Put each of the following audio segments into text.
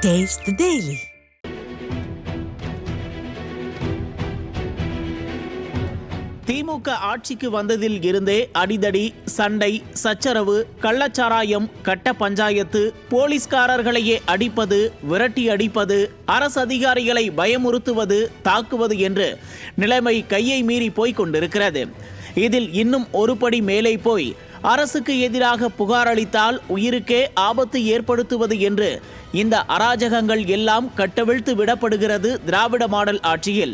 Taste the Daily. திமுக ஆட்சிக்கு வந்ததில் இருந்தே அடிதடி, சண்டை, சச்சரவு, கள்ளச்சாராயம், கட்ட பஞ்சாயத்து, போலீஸ்காரர்களையே அடிப்பது, விரட்டி அடிப்பது, அரசு அதிகாரிகளை பயமுறுத்துவது, தாக்குவது என்று நிலைமை கையை மீறி போய்க் கொண்டிருக்கிறது. இதில் இன்னும் ஒரு படி மேலே போய் அரசுக்கு எதிராக புகார் அளித்தால் உயிருக்கே ஆபத்து ஏற்படுத்துவது என்று இந்த அராஜகங்கள் எல்லாம் கட்டவிழ்த்து விடப்படுகிறது திராவிட மாடல் ஆட்சியில்.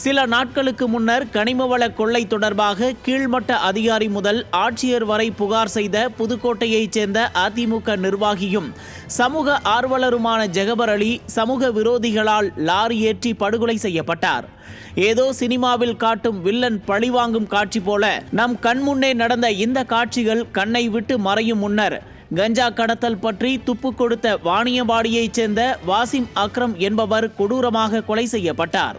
சில நாட்களுக்கு முன்னர் கனிமவள கொள்ளை தொடர்பாக கீழ்மட்ட அதிகாரி முதல் ஆட்சியர் வரை புகார் செய்த புதுக்கோட்டையைச் சேர்ந்த அதிமுக நிர்வாகியும் சமூக ஆர்வலருமான ஜெகபர் அலி சமூக விரோதிகளால் லாரி ஏற்றி படுகொலை செய்யப்பட்டார். ஏதோ சினிமாவில் காட்டும் வில்லன் பழிவாங்கும் காட்சி போல நம் கண்முன்னே நடந்த இந்த காட்சிகள் கண்ணை விட்டு மறையும் முன்னர் கஞ்சா கடத்தல் பற்றி துப்பு கொடுத்த வாணியம்பாடியைச் சேர்ந்த வாசிம் அக்ரம் என்பவர் கொடூரமாக கொலை செய்யப்பட்டார்.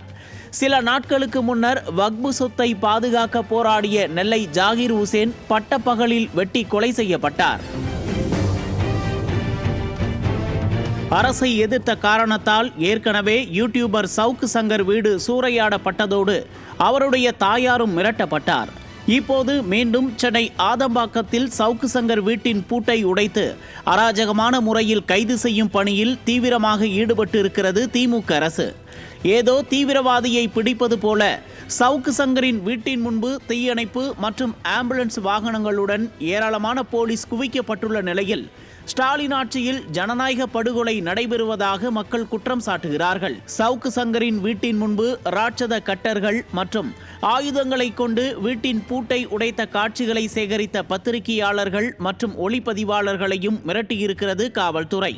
சில நாட்களுக்கு முன்னர் வக்பு சொத்தை பாதுகாக்க போராடிய நெல்லை ஜாகிர் உசேன் பட்டப்பகலில் வெட்டி கொலை செய்யப்பட்டார். அரசை எதிர்த்த காரணத்தால் ஏற்கனவே யூடியூபர் சவுக்கு சங்கர் வீடு சூறையாடப்பட்டதோடு அவருடைய தாயாரும் மிரட்டப்பட்டார். இப்போது மீண்டும் சென்னை ஆதம்பாக்கத்தில் சவுக்கு சங்கர் வீட்டின் பூட்டை உடைத்து அராஜகமான முறையில் கைது செய்யும் பணியில் தீவிரமாக ஈடுபட்டு இருக்கிறது திமுக அரசு. ஏதோ தீவிரவாதியை பிடிப்பது போல சவுக்கு சங்கரின் வீட்டின் முன்பு தீயணைப்பு மற்றும் ஆம்புலன்ஸ் வாகனங்களுடன் ஏராளமான போலீஸ் குவிக்கப்பட்டுள்ள நிலையில் ஸ்டாலின் ஆட்சியில் ஜனநாயக படுகொலை நடைபெறுவதாக மக்கள் குற்றம் சாட்டுகிறார்கள். சவுக்கு சங்கரின் வீட்டின் முன்பு ராட்சத கட்டர்கள் மற்றும் ஆயுதங்களை கொண்டு வீட்டின் பூட்டை உடைத்த காட்சிகளை சேகரித்த பத்திரிகையாளர்கள் மற்றும் ஒளிப்பதிவாளர்களையும் மிரட்டியிருக்கிறது காவல்துறை.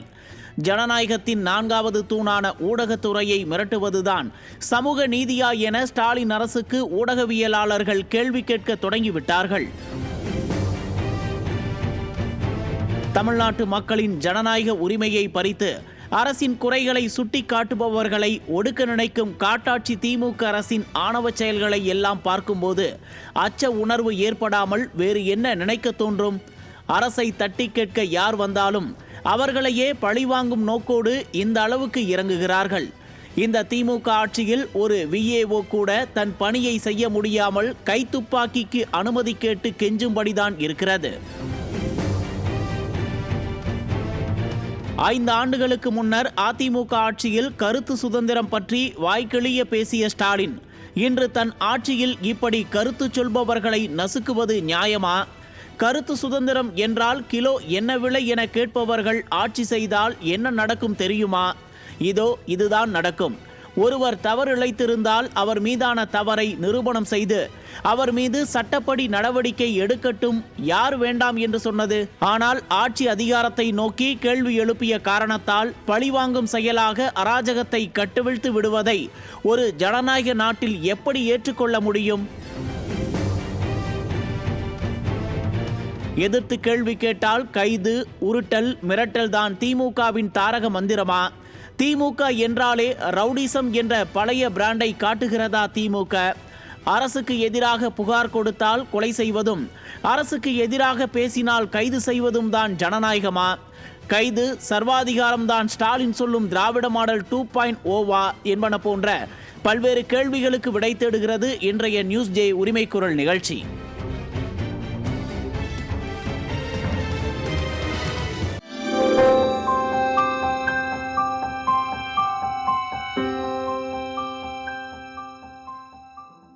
ஜனநாயகத்தின் 4வது தூணான ஊடகத்துறையை மிரட்டுவதுதான் சமூக நீதியா என ஸ்டாலின் அரசுக்கு ஊடகவியலாளர்கள் கேள்வி கேட்க தொடங்கிவிட்டார்கள். தமிழ்நாட்டு மக்களின் ஜனநாயக உரிமையை பறித்து அரசின் குறைகளை சுட்டி காட்டுபவர்களை ஒடுக்க நினைக்கும் காட்டாட்சி திமுக அரசின் ஆணவ செயல்களை எல்லாம் பார்க்கும்போது அச்ச உணர்வு ஏற்படாமல் வேறு என்ன நினைக்க தோன்றும்? அரசை தட்டி கேட்க யார் வந்தாலும் அவர்களையே பழிவாங்கும் நோக்கோடு இந்த அளவுக்கு இறங்குகிறார்கள். இந்த திமுக ஆட்சியில் ஒரு விஏஓ கூட தன் பணியை செய்ய முடியாமல் கைத்துப்பாக்கிக்கு அனுமதி கேட்டு கெஞ்சும்படிதான் இருக்கிறது. 5 ஆண்டுகளுக்கு முன்னர் அதிமுக ஆட்சியில் கருத்து சுதந்திரம் பற்றி வாய்க்கிழிய பேசிய ஸ்டாலின் இன்று தன் ஆட்சியில் இப்படி கருத்து சொல்பவர்களை நசுக்குவது நியாயமா? கருத்து சுதந்திரம் என்றால் கிலோ என்ன விலை என கேட்பவர்கள் ஆட்சி செய்தால் என்ன நடக்கும் தெரியுமா? இதுதான் நடக்கும். ஒருவர் தவறு இழைத்திருந்தால் அவர் மீதான தவறை நிரூபணம் செய்து அவர் மீது சட்டப்படி நடவடிக்கை எடுக்கட்டும். யார் வேண்டாம் என்று சொன்னது? ஆனால் ஆட்சி அதிகாரத்தை நோக்கி கேள்வி எழுப்பிய காரணத்தால் பழிவாங்கும் செயலாக அராஜகத்தை கட்டுவிழ்த்து விடுவதை ஒரு ஜனநாயக நாட்டில் எப்படி ஏற்றுக்கொள்ள முடியும்? எதிர்த்து கேள்வி கேட்டால் கைது, உருட்டல், மிரட்டல் தான் திமுகவின் தாரக மந்திரமா? திமுக என்றாலே ரவுடிசம் என்ற பழைய பிராண்டை காட்டுகிறதா திமுக? அரசுக்கு எதிராக புகார் கொடுத்தால் கொலை செய்வதும் அரசுக்கு எதிராக பேசினால் கைது செய்வதும் தான் ஜனநாயகமா? கைது, சர்வாதிகாரம்தான் ஸ்டாலின் சொல்லும் திராவிட மாடல் 2.0வா என்பன போன்ற பல்வேறு கேள்விகளுக்கு விடை தேடுகிறது இன்றைய நியூஸ் ஜே உரிமை குரல் நிகழ்ச்சி.